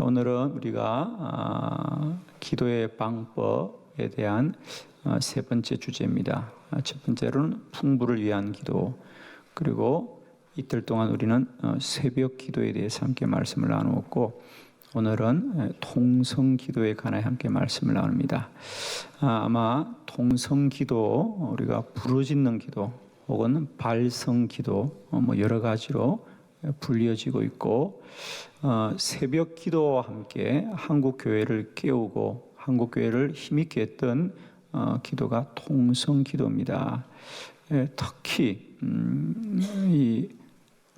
오늘은 우리가 기도의 방법에 대한 세 번째 주제입니다. 첫 번째로는 풍부를 위한 기도, 그리고 이틀 동안 우리는 새벽 기도에 대해서 함께 말씀을 나누었고, 오늘은 통성 기도에 관하여 함께 말씀을 나눕니다. 아마 통성 기도, 우리가 부르짖는 기도 혹은 발성 기도, 여러 가지로 불려지고 있고, 새벽 기도와 함께 한국 교회를 깨우고 한국 교회를 힘있게 했던 기도가 통성 기도입니다. 특히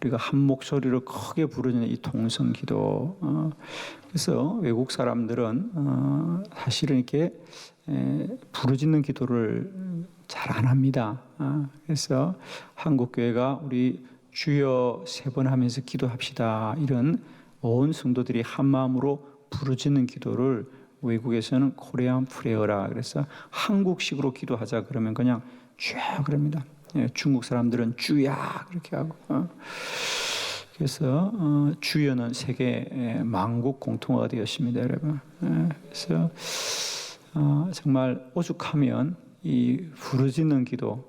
우리가 한 목소리로 크게 부르는 이 통성 기도, 그래서 외국 사람들은 사실은 이렇게 부르짖는 기도를 잘 안 합니다. 그래서 한국 교회가 우리 주여 3번 하면서 기도합시다, 이런 온 성도들이 한 마음으로 부르짖는 기도를 외국에서는 코리안 프레어라, 그래서 한국식으로 기도하자 그러면 그냥 쭉 그럽니다. 중국 사람들은 주야 그렇게 하고, 그래서 주여는 세계 만국 공통어가 되었습니다, 여러분. 그래서 정말 오죽하면 이 부르짖는 기도,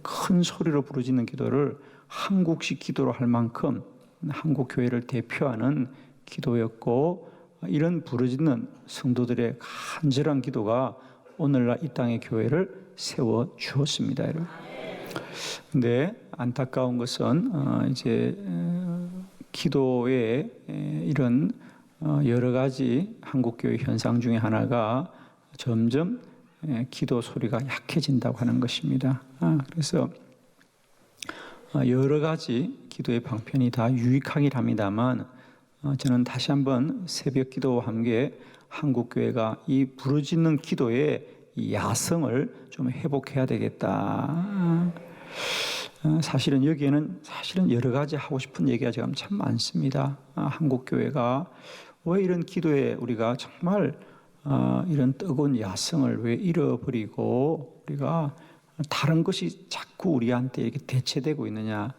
큰 소리로 부르짖는 기도를 한국식 기도로 할 만큼 한국 교회를 대표하는 기도였고, 이런 부르짖는 성도들의 간절한 기도가 오늘날 이 땅의 교회를 세워 주었습니다, 여러분. 근데 안타까운 것은 이제 기도의 이런 여러 가지 한국 교회 현상 중에 하나가 점점 기도 소리가 약해진다고 하는 것입니다. 그래서 여러 가지 기도의 방편이 다 유익하긴 합니다만, 저는 다시 한번 새벽 기도와 함께 한국 교회가 이 부르짖는 기도의 이 야성을 좀 회복해야 되겠다. 사실은 여기에는 여러 가지 하고 싶은 얘기가 지금 참 많습니다. 한국 교회가 왜 이런 기도에 우리가 정말 이런 뜨거운 야성을 왜 잃어버리고 우리가 다른 것이 자꾸 우리한테 이렇게 대체되고 있느냐.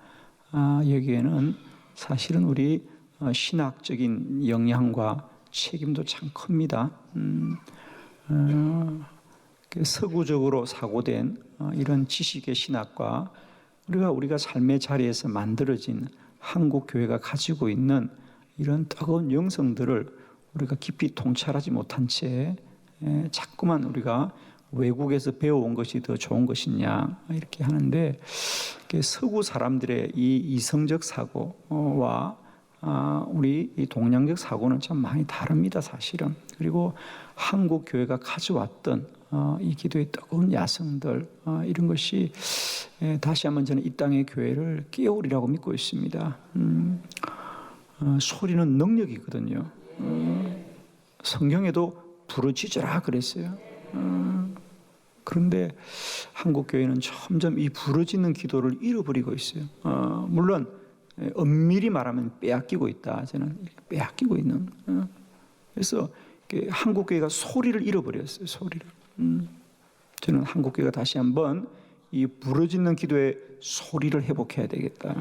여기에는 사실은 우리 신학적인 영향과 책임도 참 큽니다. 서구적으로 사고된 이런 지식의 신학과 우리가 삶의 자리에서 만들어진 한국 교회가 가지고 있는 이런 뜨거운 영성들을 우리가 깊이 통찰하지 못한 채 자꾸만 우리가 외국에서 배워온 것이 더 좋은 것이냐 이렇게 하는데, 서구 사람들의 이 이성적 사고와 우리 이 동양적 사고는 참 많이 다릅니다, 사실은. 그리고 한국 교회가 가져왔던 이 기도의 뜨거운 야성들, 이런 것이 다시 한번 저는 이 땅의 교회를 깨우리라고 믿고 있습니다. 소리는 능력이거든요. 성경에도 부르짖으라 그랬어요. 그런데 한국 교회는 점점 이 부르짖는 기도를 잃어버리고 있어요. 물론 엄밀히 말하면 빼앗기고 있다. 저는 빼앗기고 있는. 그래서 한국 교회가 소리를 잃어버렸어요. 소리를. 저는 한국 교회가 다시 한번 이 부르짖는 기도의 소리를 회복해야 되겠다.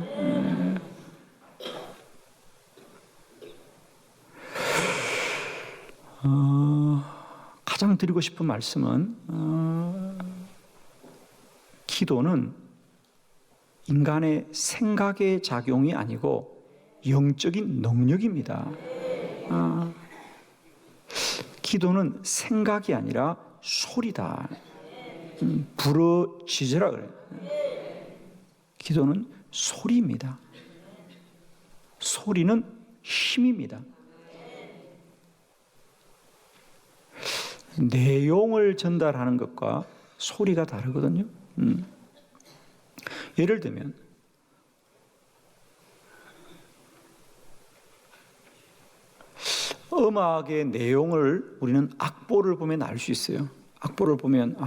가장 드리고 싶은 말씀은 기도는 인간의 생각의 작용이 아니고 영적인 능력입니다. 기도는 생각이 아니라 소리다. 부르짖으라 그래요. 기도는 소리입니다. 소리는 힘입니다. 내용을 전달하는 것과 소리가 다르거든요. 예를 들면 음악의 내용을 우리는 악보를 보면 알 수 있어요. 악보를 보면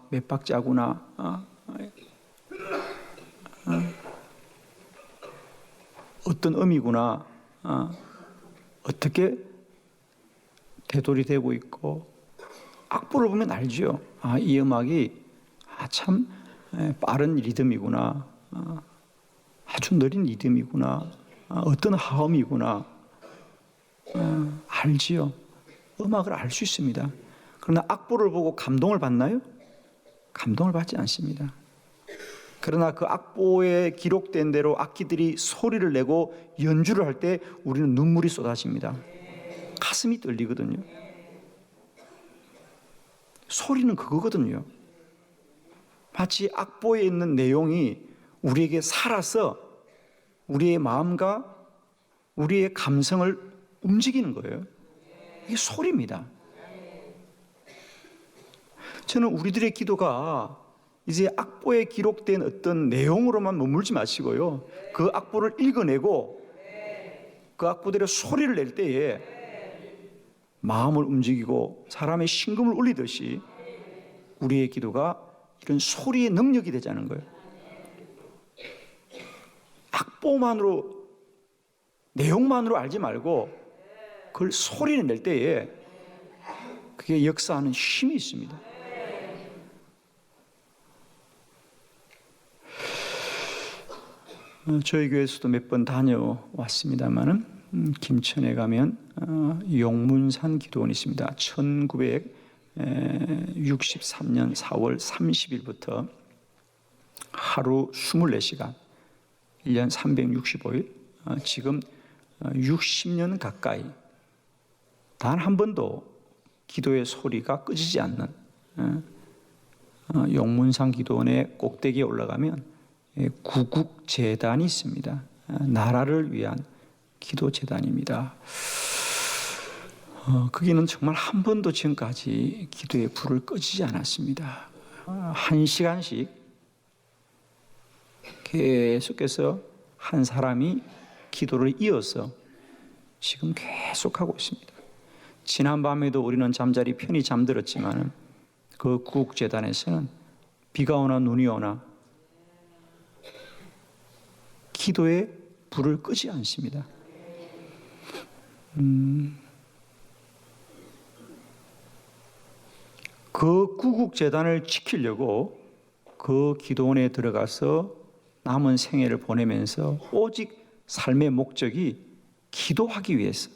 몇 박자구나, 어떤 음이구나, 어떻게 대돌이 되고 있고, 악보를 보면 알죠. 이 음악이 참 빠른 리듬이구나, 아주 느린 리듬이구나, 어떤 화음이구나, 알지요. 음악을 알 수 있습니다. 그러나 악보를 보고 감동을 받나요? 감동을 받지 않습니다. 그러나 그 악보에 기록된 대로 악기들이 소리를 내고 연주를 할 때 우리는 눈물이 쏟아집니다. 가슴이 떨리거든요. 소리는 그거거든요. 마치 악보에 있는 내용이 우리에게 살아서 우리의 마음과 우리의 감성을 움직이는 거예요. 이게 소리입니다. 저는 우리들의 기도가 이제 악보에 기록된 어떤 내용으로만 머물지 마시고요. 그 악보를 읽어내고 그 악보대로 소리를 낼 때에 마음을 움직이고 사람의 심금을 울리듯이 우리의 기도가 이런 소리의 능력이 되자는 거예요. 악보만으로, 내용만으로 알지 말고 그걸 소리를 낼 때에 그게 역사하는 힘이 있습니다. 저희 교회에서도 몇 번 다녀왔습니다만은 김천에 가면 용문산 기도원이 있습니다. 1963년 4월 30일부터 하루 24시간, 1년 365일, 지금 60년 가까이 단 한 번도 기도의 소리가 꺼지지 않는 용문산 기도원의 꼭대기에 올라가면 구국재단이 있습니다. 나라를 위한 기도재단입니다. 거기는 정말 한 번도 지금까지 기도의 불을 꺼지지 않았습니다. 1시간씩 계속해서 한 사람이 기도를 이어서 지금 계속하고 있습니다. 지난밤에도 우리는 잠자리 편히 잠들었지만 그 구국재단에서는 비가 오나 눈이 오나 기도의 불을 끄지 않습니다. 그 구국재단을 지키려고 그 기도원에 들어가서 남은 생애를 보내면서 오직 삶의 목적이 기도하기 위해서,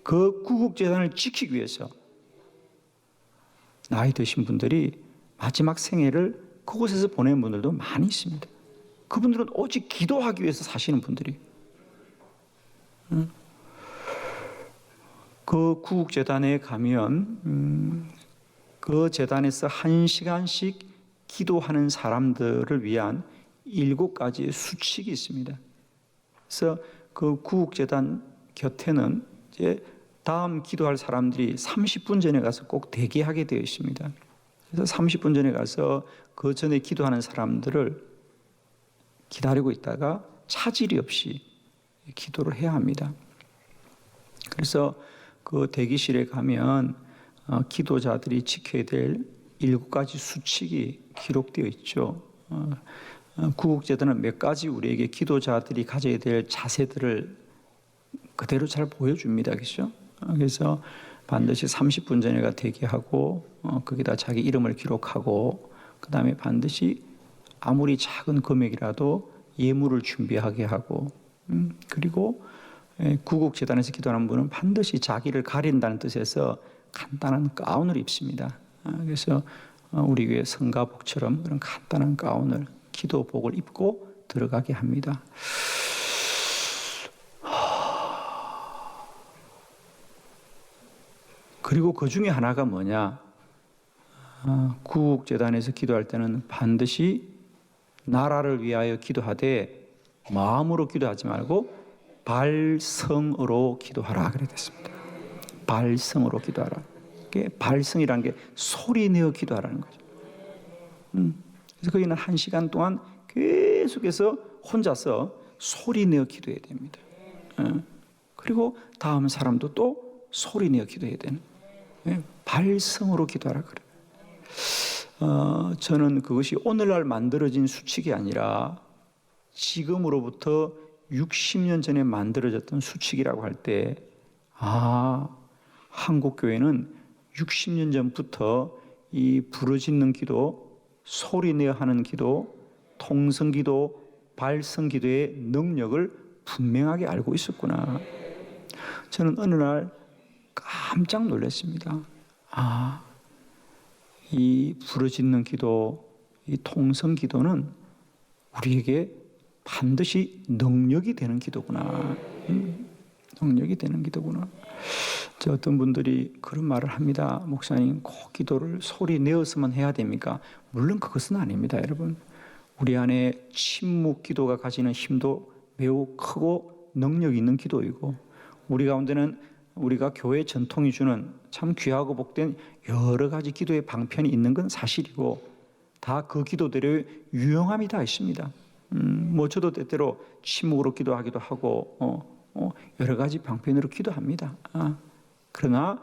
그 구국재단을 지키기 위해서 나이 드신 분들이 마지막 생애를 그곳에서 보낸 분들도 많이 있습니다. 그분들은 오직 기도하기 위해서 사시는 분들이. 그 구국재단에 가면 그 재단에서 1시간씩 기도하는 사람들을 위한 7가지의 수칙이 있습니다. 그래서 그 구국재단 곁에는 이제 다음 기도할 사람들이 30분 전에 가서 꼭 대기하게 되어 있습니다. 그래서 30분 전에 가서 그 전에 기도하는 사람들을 기다리고 있다가 차질이 없이 기도를 해야 합니다. 그래서 그 대기실에 가면 기도자들이 지켜야 될 7가지 수칙이 기록되어 있죠. 구국재단은 몇 가지 우리에게 기도자들이 가져야 될 자세들을 그대로 잘 보여줍니다. 그렇죠? 그래서 반드시 30분 전에가 대기하고 거기다 자기 이름을 기록하고 그 다음에 반드시 아무리 작은 금액이라도 예물을 준비하게 하고 그리고 구국재단에서 기도하는 분은 반드시 자기를 가린다는 뜻에서 간단한 가운을 입습니다. 그래서 우리 교회 성가복처럼 그런 간단한 가운을, 기도복을 입고 들어가게 합니다. 그리고 그 중에 하나가 뭐냐? 구국재단에서 기도할 때는 반드시 나라를 위하여 기도하되 마음으로 기도하지 말고 발성으로 기도하라 그래 됐습니다. 발성으로 기도하라. 발성이라는 게 소리 내어 기도하라는 거죠. 그래서 거기는 1시간 동안 계속해서 혼자서 소리 내어 기도해야 됩니다. 그리고 다음 사람도 또 소리 내어 기도해야 되는. 발성으로 기도하라 그래요. 저는 그것이 오늘날 만들어진 수칙이 아니라 지금으로부터 60년 전에 만들어졌던 수칙이라고 할 때, 한국교회는 60년 전부터 이 부르짖는 기도, 소리내어 하는 기도, 통성기도, 발성기도의 능력을 분명하게 알고 있었구나. 저는 어느 날 깜짝 놀랐습니다. 아, 이 부르짖는 기도, 이 통성 기도는 우리에게 반드시 능력이 되는 기도구나. 능력이 되는 기도구나. 어떤 분들이 그런 말을 합니다. 목사님, 꼭 기도를 소리 내어서만 해야 됩니까? 물론 그것은 아닙니다, 여러분. 우리 안에 침묵 기도가 가지는 힘도 매우 크고 능력 있는 기도이고, 우리 가운데는 우리가 교회 전통이 주는 참 귀하고 복된 여러 가지 기도의 방편이 있는 건 사실이고, 다 그 기도대로의 유용함이 다 있습니다. 저도 때때로 침묵으로 기도하기도 하고, 여러 가지 방편으로 기도합니다. 그러나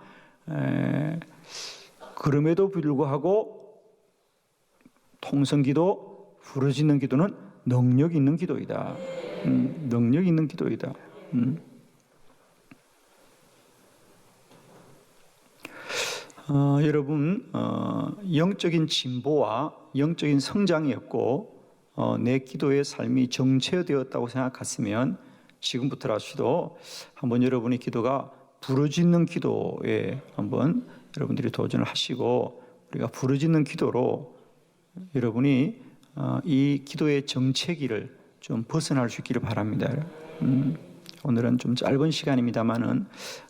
그럼에도 불구하고 통성기도, 부르짖는 기도는 능력 있는 기도이다. 능력 있는 기도이다. 여러분, 영적인 진보와 영적인 성장이었고 내 기도의 삶이 정체되었다고 생각했으면 지금부터라도 한번 여러분의 기도가 부르짖는 기도에 한번 여러분들이 도전을 하시고, 우리가 부르짖는 기도로 여러분이 이 기도의 정체기를 좀 벗어날 수 있기를 바랍니다. 오늘은 좀 짧은 시간입니다만은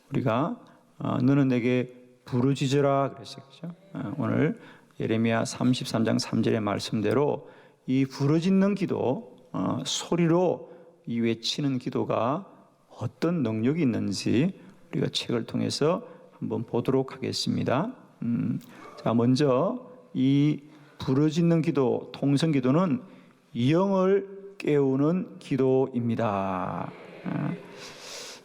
우리가 너는 내게 부르짖으라 그랬어요. 그렇죠? 오늘 예레미야 33장 3절의 말씀대로 이 부르짖는 기도, 소리로 이 외치는 기도가 어떤 능력이 있는지 우리가 책을 통해서 한번 보도록 하겠습니다. 자, 먼저 이 부르짖는 기도, 통성 기도는 영을 깨우는 기도입니다.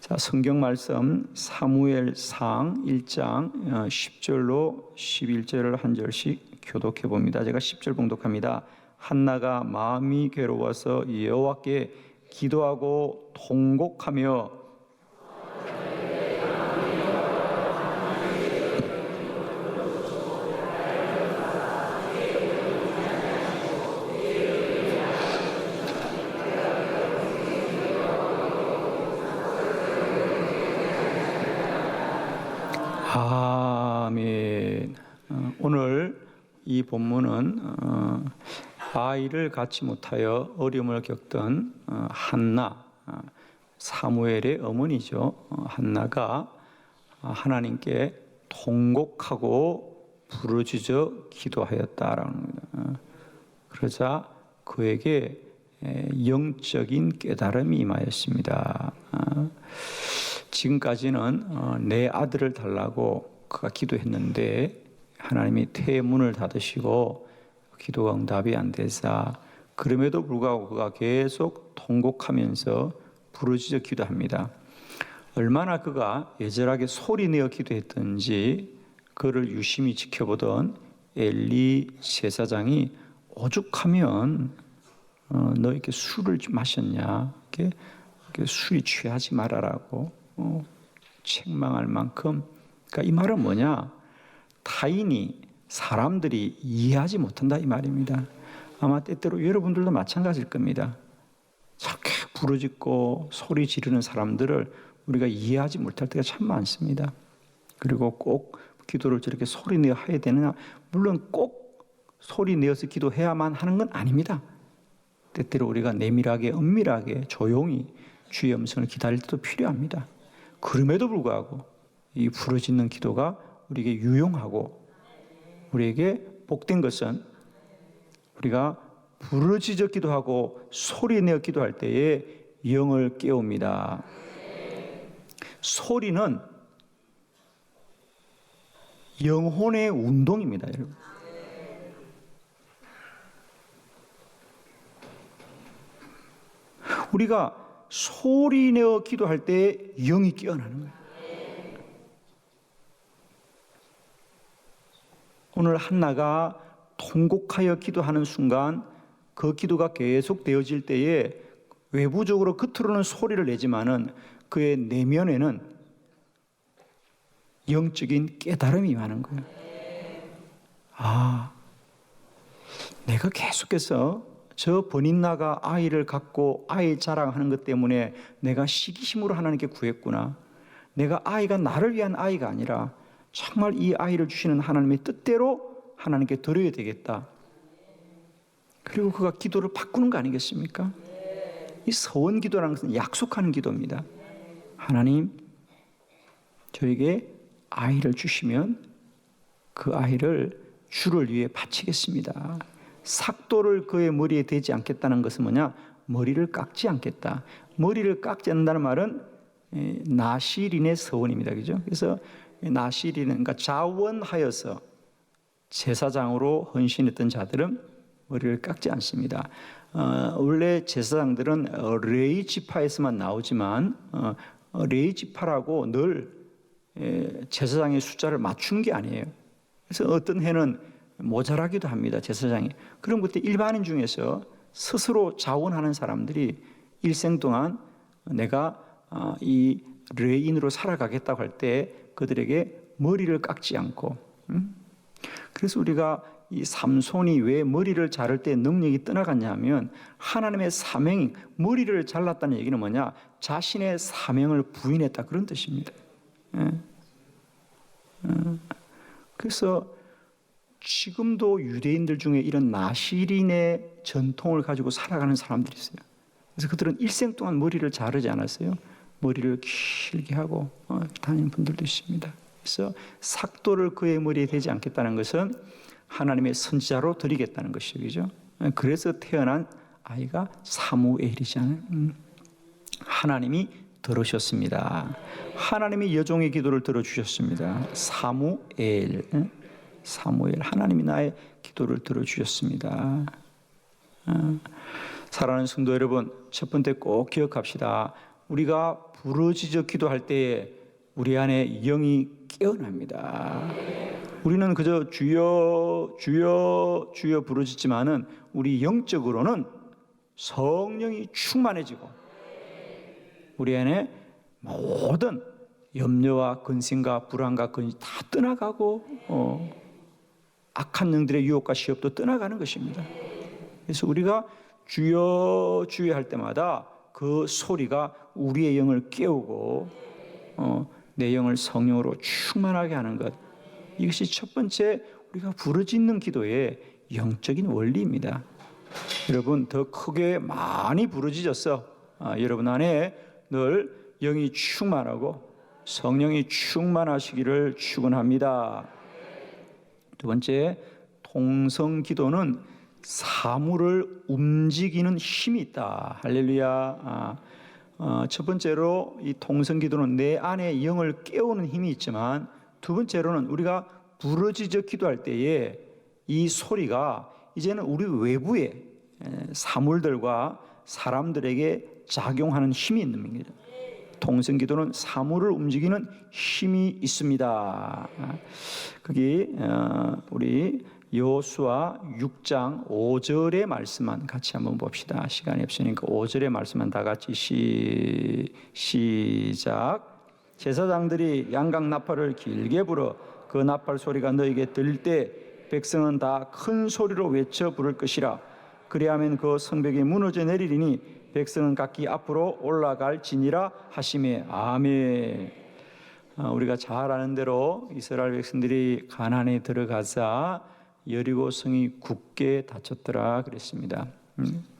자, 성경 말씀 사무엘상 1장 10절로 11절을 한 절씩 교독해 봅니다. 제가 10절 봉독합니다. 한나가 마음이 괴로워서 여호와께 기도하고 통곡하며 아멘. 오늘 이 본문은 아이를 갖지 못하여 어려움을 겪던 한나, 사무엘의 어머니죠. 한나가 하나님께 통곡하고 부르짖어 기도하였다라는 겁니다. 그러자 그에게 영적인 깨달음이 임하였습니다. 지금까지는 내 아들을 달라고 그가 기도했는데 하나님이 태문을 닫으시고 기도가 응답이 안 되자, 그럼에도 불구하고 그가 계속 통곡하면서 부르짖어 기도합니다. 얼마나 그가 애절하게 소리내어 기도했던지 그를 유심히 지켜보던 엘리 제사장이 오죽하면 너 이렇게 술을 마셨냐, 이렇게 술이 취하지 말아라고 책망할 만큼. 그러니까 이 말은 뭐냐, 타인이, 사람들이 이해하지 못한다 이 말입니다. 아마 때때로 여러분들도 마찬가지일 겁니다. 저렇게 부르짖고 소리 지르는 사람들을 우리가 이해하지 못할 때가 참 많습니다. 그리고 꼭 기도를 저렇게 소리내어 해야 되느냐, 물론 꼭 소리내어서 기도해야만 하는 건 아닙니다. 때때로 우리가 내밀하게, 은밀하게, 조용히 주의 음성을 기다릴 때도 필요합니다. 그럼에도 불구하고 이 부르짖는 기도가 우리에게 유용하고 우리에게 복된 것은 우리가 부르짖어 기도하고 소리내어 기도할 때에 영을 깨웁니다. 소리는 영혼의 운동입니다, 여러분. 우리가 소리내어 기도할 때 영이 깨어나는 거예요. 오늘 한나가 통곡하여 기도하는 순간 그 기도가 계속 되어질 때에 외부적으로 겉으로는 소리를 내지만은 그의 내면에는 영적인 깨달음이 임하는 거예요. 아, 내가 계속해서 저 버닌나가 아이를 갖고 아이 자랑하는 것 때문에 내가 시기심으로 하나님께 구했구나. 내가 아이가 나를 위한 아이가 아니라 정말 이 아이를 주시는 하나님의 뜻대로 하나님께 드려야 되겠다. 그리고 그가 기도를 바꾸는 거 아니겠습니까? 이 서원 기도라는 것은 약속하는 기도입니다. 하나님, 저에게 아이를 주시면 그 아이를 주를 위해 바치겠습니다. 삭도를 그의 머리에 대지 않겠다는 것은 뭐냐? 머리를 깎지 않겠다. 머리를 깎지 않는다는 말은 나실인의 서원입니다. 그죠? 그래서 나실인은 그러니까 자원하여서 제사장으로 헌신했던 자들은 머리를 깎지 않습니다. 원래 제사장들은 레위 지파에서만 나오지만 레위 지파라고 늘 제사장의 숫자를 맞춘 게 아니에요. 그래서 어떤 해는 모자라기도 합니다. 제사장이. 그럼 그때 일반인 중에서 스스로 자원하는 사람들이 일생 동안 내가 이 레인으로 살아가겠다고 할 때 그들에게 머리를 깎지 않고, 그래서 우리가 이 삼손이 왜 머리를 자를 때 능력이 떠나갔냐 하면 하나님의 사명이, 머리를 잘랐다는 얘기는 뭐냐? 자신의 사명을 부인했다, 그런 뜻입니다. 그래서 지금도 유대인들 중에 이런 나실인의 전통을 가지고 살아가는 사람들이 있어요. 그래서 그들은 일생 동안 머리를 자르지 않았어요. 머리를 길게 하고 다니는 분들도 있습니다. 그래서 삭도를 그의 머리에 대지 않겠다는 것은 하나님의 선지자로 드리겠다는 것이죠. 그죠? 그래서 태어난 아이가 사무엘이잖아요. 하나님이 들으셨습니다. 하나님이 여종의 기도를 들어주셨습니다. 사무엘, 하나님이 나의 기도를 들어주셨습니다. 사랑하는 성도 여러분, 첫 번째 꼭 기억합시다. 우리가 부르짖어 기도할 때에 우리 안에 영이 깨어납니다. 우리는 그저 주여 주여 주여 부르짖지만은 우리 영적으로는 성령이 충만해지고 우리 안에 모든 염려와 근심과 불안과 근심 다 떠나가고 악한 영들의 유혹과 시험도 떠나가는 것입니다. 그래서 우리가 주여 주여 할 때마다 그 소리가 우리의 영을 깨우고 내 영을 성령으로 충만하게 하는 것, 이것이 첫 번째 우리가 부르짖는 기도의 영적인 원리입니다. 여러분, 더 크게 많이 부르짖어서 여러분 안에 늘 영이 충만하고 성령이 충만하시기를 축원합니다. 두 번째, 통성 기도는 사물을 움직이는 힘이 있다. 할렐루야. 첫 번째로 이 통성 기도는 내 안에 영을 깨우는 힘이 있지만, 두 번째로는 우리가 부르짖어 기도할 때에 이 소리가 이제는 우리 외부의 사물들과 사람들에게 작용하는 힘이 있는 겁니다. 통성 기도는 사물을 움직이는 힘이 있습니다. 거기 우리 여호수아 6장 5절의 말씀만 같이 한번 봅시다. 시간이 없으니까 5절의 말씀만 다 같이 시작. 제사장들이 양각 나팔을 길게 불어 그 나팔 소리가 너에게 들릴 때 백성은 다 큰 소리로 외쳐 부를 것이라. 그리하면 그 성벽이 무너져 내리리니 백성은 각기 앞으로 올라갈지니라 하시매. 아멘. 우리가 잘 아는 대로 이스라엘 백성들이 가나안에 들어가자 여리고 성이 굳게 닫혔더라 그랬습니다.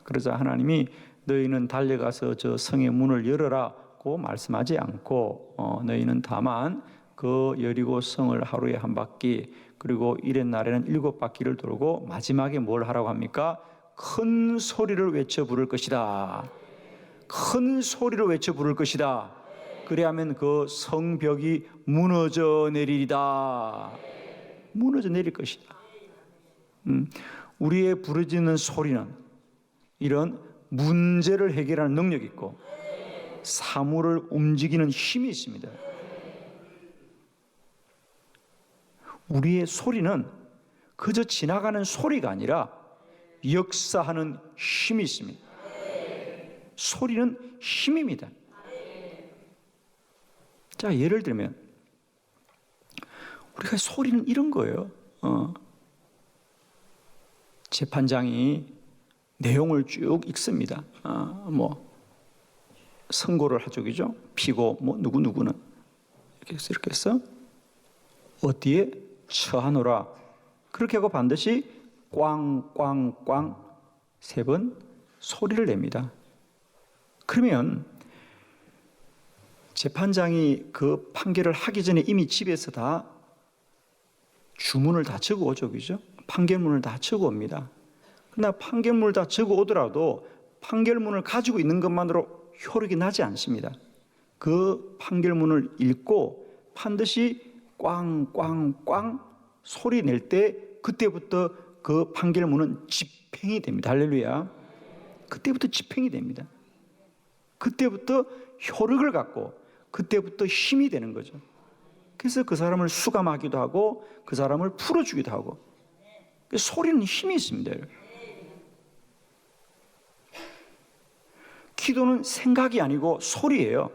그러자 하나님이 너희는 달려가서 저 성의 문을 열어라고 말씀하지 않고 너희는 다만 그 여리고 성을 하루에 한 바퀴, 그리고 이렛 날에는 7바퀴를 돌고 마지막에 뭘 하라고 합니까? 큰 소리를 외쳐 부를 것이다. 큰 소리로 외쳐 부를 것이다. 그래야면 그 성벽이 무너져 내리리다. 무너져 내릴 것이다. 우리의 부르짖는 소리는 이런 문제를 해결하는 능력이 있고 사물을 움직이는 힘이 있습니다. 우리의 소리는 그저 지나가는 소리가 아니라 역사하는 힘이 있습니다. 소리는 힘입니다. 자, 예를 들면 우리가 소리는 이런 거예요. 재판장이 내용을 쭉 읽습니다. 선고를 하죠, 그죠? 피고 누구누구는 이렇게 해서 어디에 처하노라. 그렇게 하고 반드시 꽝꽝꽝 3번 소리를 냅니다. 그러면 재판장이 그 판결을 하기 전에 이미 집에서 다 주문을 다 적어 오죠, 그죠? 판결문을 다 적어 옵니다. 그러나 판결문을 다 적어 오더라도 판결문을 가지고 있는 것만으로 효력이 나지 않습니다. 그 판결문을 읽고 반드시 꽝꽝꽝 소리 낼 때 그때부터 그 판결문은 집행이 됩니다. 할렐루야. 그때부터 집행이 됩니다. 그때부터 효력을 갖고 그때부터 힘이 되는 거죠. 그래서 그 사람을 수감하기도 하고 그 사람을 풀어주기도 하고. 소리는 힘이 있습니다. 기도는 생각이 아니고 소리예요.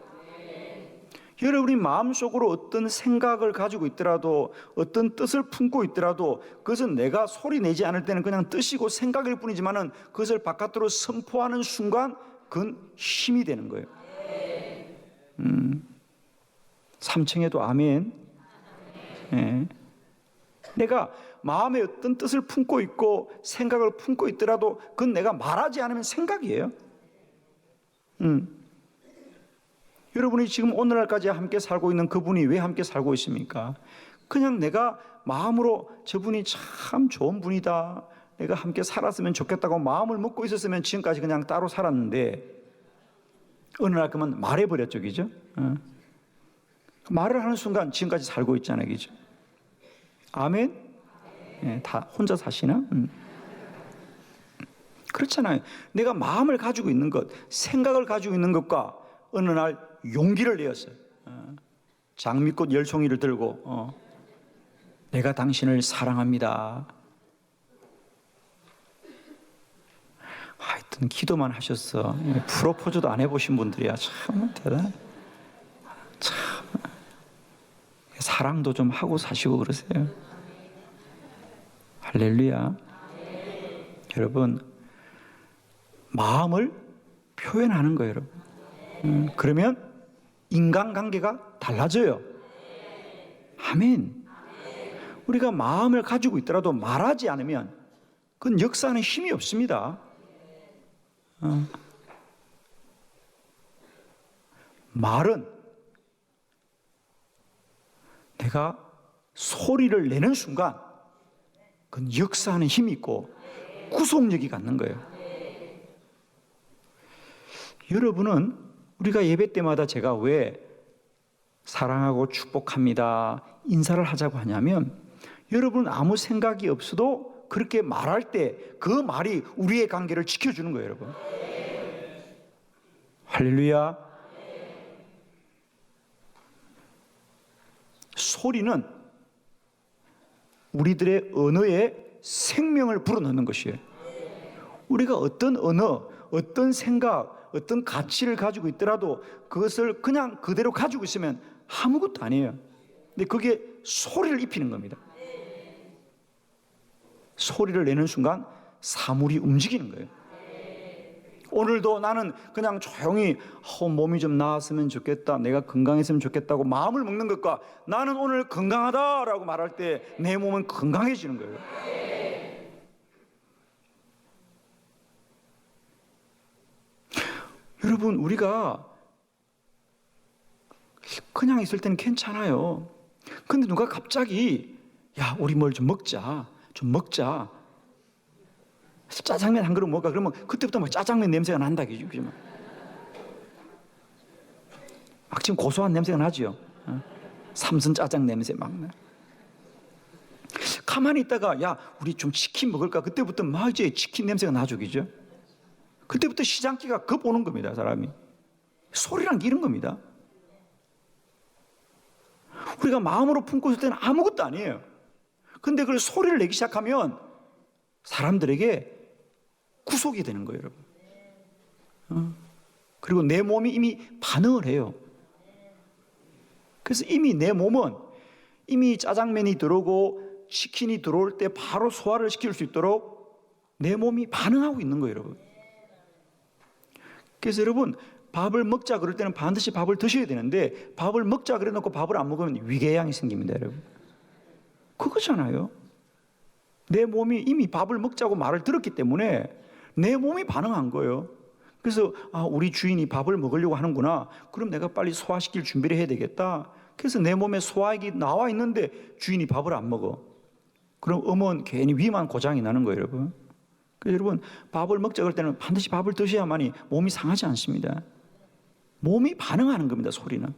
여러분이 마음속으로 어떤 생각을 가지고 있더라도 어떤 뜻을 품고 있더라도 그것은 내가 소리 내지 않을 때는 그냥 뜻이고 생각일 뿐이지만은 그것을 바깥으로 선포하는 순간 그건 힘이 되는 거예요. 3층에도 아멘. 네. 내가 마음에 어떤 뜻을 품고 있고 생각을 품고 있더라도 그건 내가 말하지 않으면 생각이에요. 여러분이 지금 오늘날까지 함께 살고 있는 그분이 왜 함께 살고 있습니까? 그냥 내가 마음으로 저분이 참 좋은 분이다, 내가 함께 살았으면 좋겠다고 마음을 먹고 있었으면 지금까지 그냥 따로 살았는데 어느 날 그만 말해버렸죠, 그죠? 말을 하는 순간 지금까지 살고 있잖아요, 그죠? 아멘? 네, 다 혼자 사시나? 그렇잖아요. 내가 마음을 가지고 있는 것, 생각을 가지고 있는 것과 어느 날 용기를 내었어요. 장미꽃 열송이를 들고 내가 당신을 사랑합니다. 하여튼 기도만 하셨어. 프로포즈도 안 해보신 분들이야. 참 대단해. 참 사랑도 좀 하고 사시고 그러세요. 할렐루야. 여러분, 마음을 표현하는 거예요, 여러분. 그러면 인간관계가 달라져요. 아멘. 우리가 마음을 가지고 있더라도 말하지 않으면 그건 역사하는 힘이 없습니다. 말은 내가 소리를 내는 순간 그건 역사하는 힘이 있고 구속력이 갖는 거예요. 여러분은 우리가 예배 때마다 제가 왜 사랑하고 축복합니다, 인사를 하자고 하냐면 여러분 아무 생각이 없어도 그렇게 말할 때 그 말이 우리의 관계를 지켜주는 거예요, 여러분. 할렐루야. 소리는 우리들의 언어에 생명을 불어넣는 것이에요. 우리가 어떤 언어, 어떤 생각, 어떤 가치를 가지고 있더라도 그것을 그냥 그대로 가지고 있으면 아무것도 아니에요. 근데 그게 소리를 입히는 겁니다. 소리를 내는 순간 사물이 움직이는 거예요. 오늘도 나는 그냥 조용히 몸이 좀 나았으면 좋겠다, 내가 건강했으면 좋겠다고 마음을 먹는 것과 나는 오늘 건강하다라고 말할 때 내 몸은 건강해지는 거예요. 여러분, 우리가 그냥 있을 때는 괜찮아요. 근데 누가 갑자기 야, 우리 뭘 좀 먹자, 짜장면 한 그릇 먹을까? 그러면 그때부터 막 짜장면 냄새가 난다, 그죠? 막 지금 고소한 냄새가 나죠. 삼선 짜장 냄새 막 나. 가만히 있다가 야, 우리 좀 치킨 먹을까? 그때부터 막 이제 치킨 냄새가 나죠, 그죠? 그때부터 시장기가 급 오는 겁니다, 사람이. 소리란 게 이런 겁니다. 우리가 마음으로 품고 있을 때는 아무것도 아니에요. 근데 그걸 소리를 내기 시작하면 사람들에게 구속이 되는 거예요, 여러분. 그리고 내 몸이 이미 반응을 해요. 그래서 이미 내 몸은 이미 짜장면이 들어오고 치킨이 들어올 때 바로 소화를 시킬 수 있도록 내 몸이 반응하고 있는 거예요, 여러분. 그래서 여러분, 밥을 먹자 그럴 때는 반드시 밥을 드셔야 되는데 밥을 먹자 그래 놓고 밥을 안 먹으면 위궤양이 생깁니다, 여러분. 그거잖아요. 내 몸이 이미 밥을 먹자고 말을 들었기 때문에 내 몸이 반응한 거예요. 그래서 우리 주인이 밥을 먹으려고 하는구나. 그럼 내가 빨리 소화시킬 준비를 해야 되겠다. 그래서 내 몸에 소화액이 나와 있는데 주인이 밥을 안 먹어. 그럼 음은 괜히 위만 고장이 나는 거예요, 여러분. 그래서 여러분, 밥을 먹자 그럴 때는 반드시 밥을 드셔야만이 몸이 상하지 않습니다. 몸이 반응하는 겁니다, 소리는.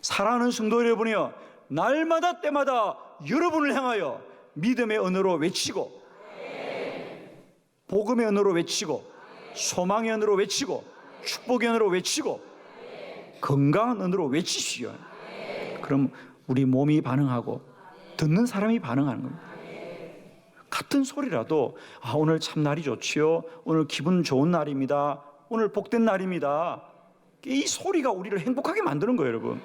사랑하는 성도 여러분이요, 날마다 때마다 여러분을 향하여 믿음의 언어로 외치고, 복음의 언어로 외치고, 소망의 언어로 외치고, 축복의 언어로 외치고, 건강한 언어로 외치시오. 그럼 우리 몸이 반응하고 듣는 사람이 반응하는 겁니다. 같은 소리라도 오늘 참 날이 좋지요, 오늘 기분 좋은 날입니다, 오늘 복된 날입니다, 이 소리가 우리를 행복하게 만드는 거예요, 여러분.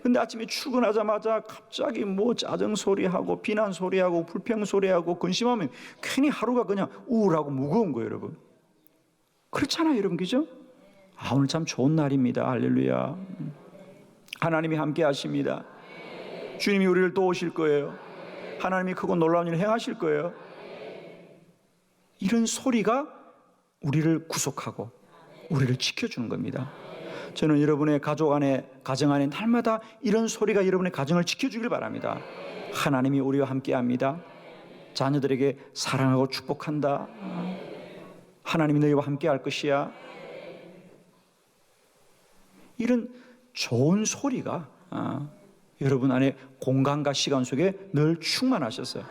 근데 아침에 출근하자마자 갑자기 짜증 소리하고 비난 소리하고 불평 소리하고 근심하면 괜히 하루가 그냥 우울하고 무거운 거예요, 여러분. 그렇잖아요, 여러분. 그죠? 오늘 참 좋은 날입니다. 할렐루야. 하나님이 함께 하십니다. 주님이 우리를 도우실 거예요. 하나님이 크고 놀라운 일을 행하실 거예요. 이런 소리가 우리를 구속하고 우리를 지켜주는 겁니다. 저는 여러분의 가정 안에 날마다 이런 소리가 여러분의 가정을 지켜주길 바랍니다. 하나님이 우리와 함께 합니다. 자녀들에게 사랑하고 축복한다. 하나님이 너희와 함께 할 것이야. 이런 좋은 소리가 여러분 안에 공간과 시간 속에 늘 충만하셨어요.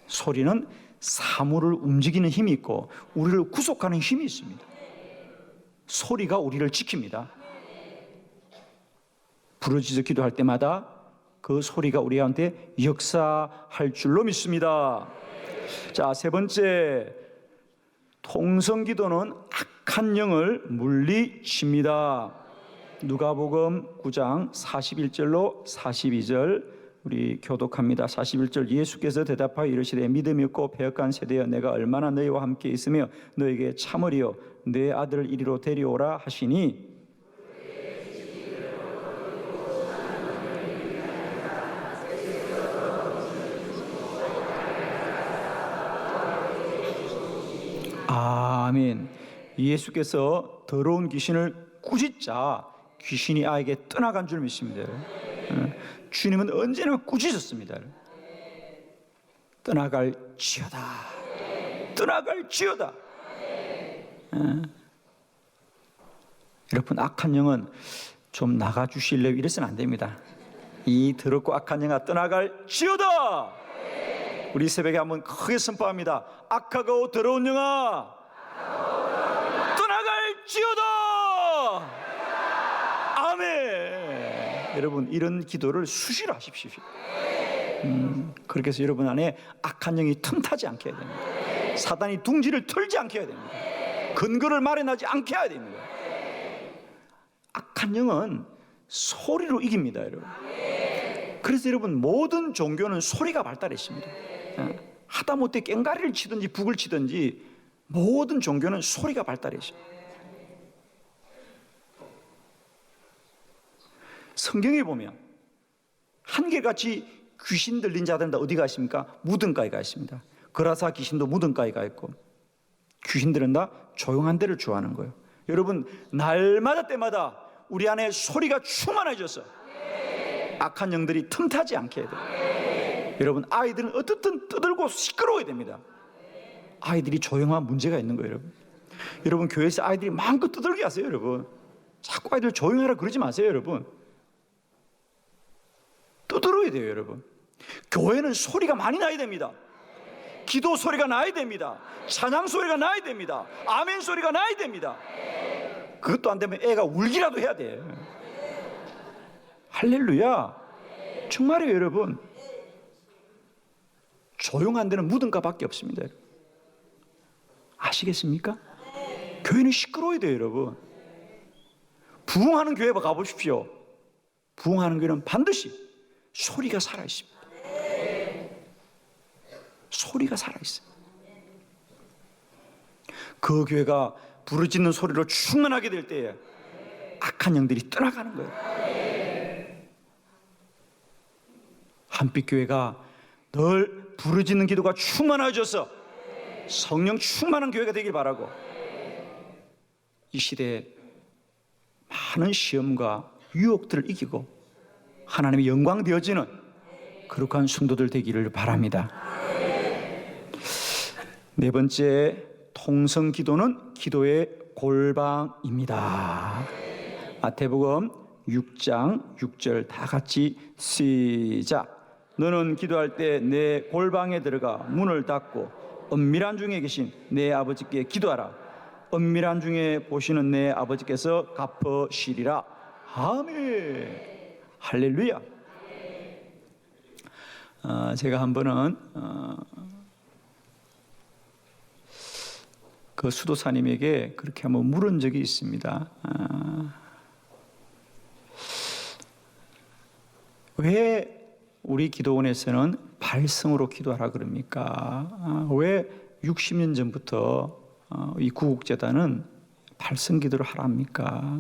소리는 사물을 움직이는 힘이 있고 우리를 구속하는 힘이 있습니다. 소리가 우리를 지킵니다. 부르짖어 기도할 때마다 그 소리가 우리한테 역사할 줄로 믿습니다. 자, 세 번째, 통성기도는 악한 영을 물리칩니다. 누가복음 9장 41절로 42절 우리 교독합니다. 41절, 예수께서 대답하여 이르시되 믿음이 없고 배역한 세대여, 내가 얼마나 너희와 함께 있으며 너희에게 참으리요, 내 아들을 이리로 데려오라 하시니, 아멘. 예수께서 더러운 귀신을 꾸짖자 귀신이 아이에게 떠나간 줄 믿습니다. 주님은 언제나 꾸짖었습니다. 떠나갈지어다, 떠나갈지어다. 여러분, 악한 영은 좀 나가주실래요? 이래서는 안 됩니다. 이 더럽고 악한 영아 떠나갈지어다. 우리 새벽에 한번 크게 선포합니다. 악하고 더러운 영아 떠나갈지어다. 아멘. 여러분, 이런 기도를 수시로 하십시오. 그렇게 해서 여러분 안에 악한 영이 틈타지 않게 해야 됩니다. 사단이 둥지를 털지 않게 해야 됩니다. 근거를 마련하지 않게 해야 됩니다. 악한 영은 소리로 이깁니다, 여러분. 그래서 여러분, 모든 종교는 소리가 발달했습니다. 하다못해 꽹가리를 치든지 북을 치든지 모든 종교는 소리가 발달했습니다. 성경에 보면 한결같이 귀신 들린 자들은 다 어디 가 있습니까? 무덤가에 가 있습니다. 그라사 귀신도 무덤가에 가 있고, 귀신들은 다 조용한 데를 좋아하는 거예요. 여러분, 날마다 때마다 우리 안에 소리가 충만해졌어요. 악한 영들이 틈타지 않게 해야 돼요. 여러분, 아이들은 어떻든 떠들고 시끄러워야 됩니다. 아이들이 조용한 문제가 있는 거예요, 여러분. 여러분, 교회에서 아이들이 마음껏 떠들게 하세요, 여러분. 자꾸 아이들 조용하라 그러지 마세요, 여러분. 떠들어야 돼요, 여러분. 교회는 소리가 많이 나야 됩니다. 기도 소리가 나야 됩니다. 찬양 소리가 나야 됩니다. 아멘 소리가 나야 됩니다. 그것도 안 되면 애가 울기라도 해야 돼. 할렐루야. 정말이에요, 여러분. 조용한 데는 무덤가밖에 없습니다. 아시겠습니까? 교회는 시끄러워야 돼요, 여러분. 부흥하는 교회 가보십시오. 부흥하는 교회는 반드시 소리가 살아있습니다. 소리가 살아있어요. 그 교회가 부르짖는 소리로 충만하게 될 때에 악한 영들이 떠나가는 거예요. 한빛교회가 늘 부르짖는 기도가 충만해져서 성령 충만한 교회가 되길 바라고, 이 시대에 많은 시험과 유혹들을 이기고 하나님의 영광 되어지는 거룩한 성도들 되기를 바랍니다. 네 번째, 통성 기도는 기도의 골방입니다. 마태복음 6장 6절 다 같이 시작. 너는 기도할 때 내 골방에 들어가 문을 닫고 은밀한 중에 계신 내 아버지께 기도하라. 은밀한 중에 보시는 내 아버지께서 갚으시리라. 아멘. 할렐루야. 제가 한 번은 그 수도사님에게 그렇게 한번 물은 적이 있습니다. 왜 우리 기도원에서는 발성으로 기도하라 그럽니까? 왜 60년 전부터 이 구국재단은 발성 기도를 하라 합니까?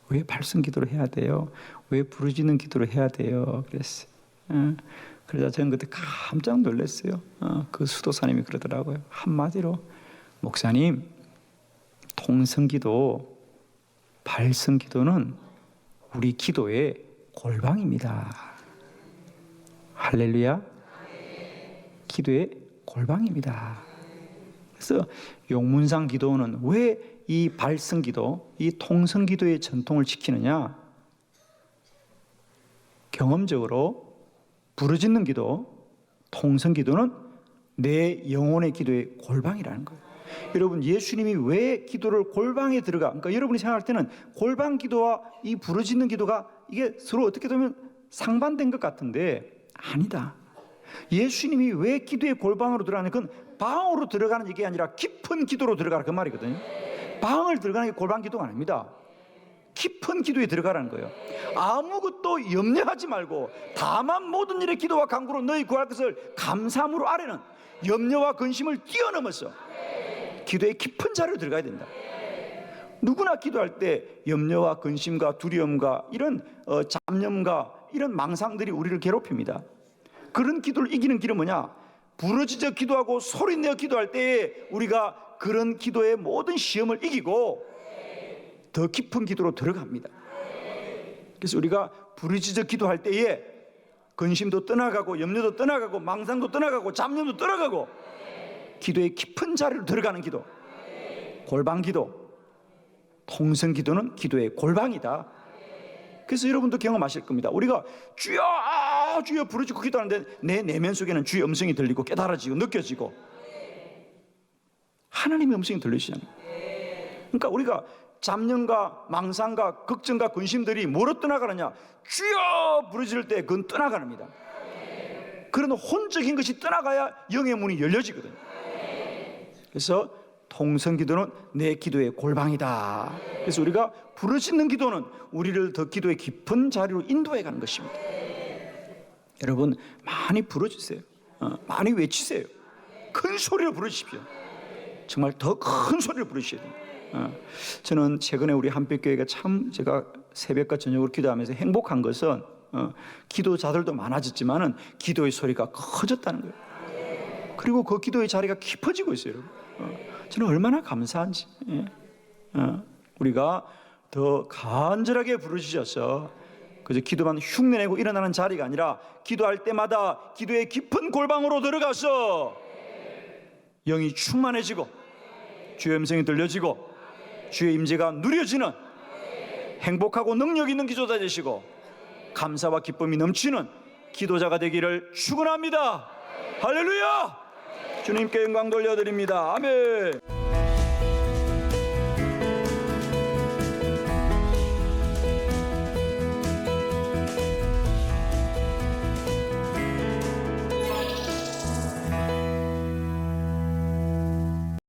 왜 발성 기도를 해야 돼요? 왜 부르짖는 기도를 해야 돼요? 그랬어요. 그러자 저는 그때 깜짝 놀랐어요. 그 수도사님이 그러더라고요. 한마디로, 목사님, 통성기도, 발성기도는 우리 기도의 골방입니다. 할렐루야. 기도의 골방입니다. 그래서 용문상 기도는 왜 이 발성기도, 이 통성기도의 전통을 지키느냐? 경험적으로 부르짖는 기도, 통성기도는 내 영혼의 기도의 골방이라는 거예요. 여러분, 예수님이 왜 기도를 골방에 들어가? 그러니까 여러분이 생각할 때는 골방 기도와 이 부르짖는 기도가 이게 서로 어떻게 보면 상반된 것 같은데 아니다. 예수님이 왜 기도의 골방으로 들어가는 건 방으로 들어가는 얘기 아니라 깊은 기도로 들어가라 그 말이거든요. 방을 들어가는 게 골방 기도가 아닙니다. 깊은 기도에 들어가라는 거예요. 아무것도 염려하지 말고 다만 모든 일에 기도와 간구로 너희 구할 것을 감사함으로 아뢰는 염려와 근심을 뛰어넘어서 기도의 깊은 자리로 들어가야 된다. 누구나 기도할 때 염려와 근심과 두려움과 이런 잡념과 이런 망상들이 우리를 괴롭힙니다. 그런 기도를 이기는 길은 뭐냐? 부르짖어 기도하고 소리내어 기도할 때에 우리가 그런 기도의 모든 시험을 이기고 더 깊은 기도로 들어갑니다. 그래서 우리가 부르짖어 기도할 때에 근심도 떠나가고 염려도 떠나가고 망상도 떠나가고 잡념도 떠나가고 기도의 깊은 자리로 들어가는 기도, 골방 기도, 통성 기도는 기도의 골방이다. 그래서 여러분도 경험하실 겁니다. 우리가 주여 주여 부르짖고 기도하는데 내 내면 속에는 주의 음성이 들리고 깨달아지고 느껴지고 하나님의 음성이 들리시잖아요. 그러니까 우리가 잡념과 망상과 걱정과 근심들이 뭐로 떠나가느냐? 주여 부르짖을 때 그건 떠나가랍니다. 그런 혼적인 것이 떠나가야 영의 문이 열려지거든요. 그래서 통성기도는 내 기도의 골방이다. 그래서 우리가 부르짖는 기도는 우리를 더 기도의 깊은 자리로 인도해 가는 것입니다. 여러분, 많이 부르짖으세요. 많이 외치세요. 큰 소리로 부르십시오. 정말 더 큰 소리로 부르셔야 됩니다. 저는 최근에 우리 한빛교회가 참 제가 새벽과 저녁으로 기도하면서 행복한 것은 기도자들도 많아졌지만은 기도의 소리가 커졌다는 거예요. 그리고 그 기도의 자리가 깊어지고 있어요, 여러분. 저는 얼마나 감사한지. 우리가 더 간절하게 부르짖어서 그저 기도만 흉내내고 일어나는 자리가 아니라 기도할 때마다 기도의 깊은 골방으로 들어가서 영이 충만해지고 주의 음성이 들려지고 주의 임재가 누려지는 행복하고 능력 있는 기도자 되시고 감사와 기쁨이 넘치는 기도자가 되기를 축원합니다. 할렐루야! 주님께 영광 돌려드립니다. 아멘.